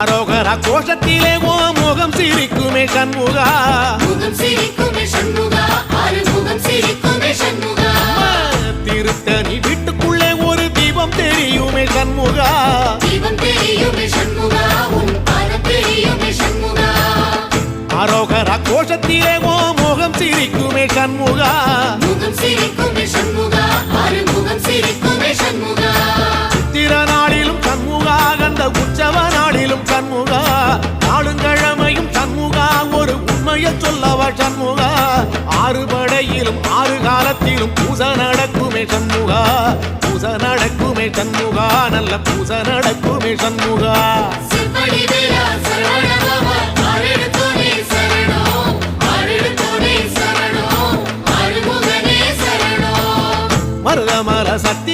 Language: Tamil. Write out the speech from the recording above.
அரோகரா கோஷத்திலே ஓ முகம் சிரிக்குமே சண்முகா, முகம் சிரிக்குமே சண்முகா, ஆறுமுகம் சிரிக்குமே சண்முகா. திருத்தணி வீட்டுக்குள்ளே ஒரு தீபம் தெரியுமே சண்முகா, தீபம் தெரியுமே சண்முகா, உன் பாதம் தெரியுமே சண்முகா. அரோகரா கோஷத்திலே ஓ முகம் சிரிக்குமே சண்முகா, முகம் சிரிக்குமே சண்முகா, ஆறுமுகம் சிரிக்குமே சண்முகா. திருநாளிலும் சண்முகா, கந்த உற்சவ நாளிலும் சண்முகா, நாளுங்கிழமையும் சண்முகா, ஒரு உண்மையை சொல்லவா சண்முகா. ஆறு படையிலும் ஆறு காலத்திலும் பூசை நடக்குமே சண்முகா, பூசை நடக்குமே சண்முகா, நல்ல பூசை நடக்குமே சண்முகா. சிற்படி வீரா சரவண பவா, ஆறெடுத்தோனே சரணம், ஆறெடுத்தோனே சரணம், ஆறுமுகனே சரணம். மருதமர சட்ட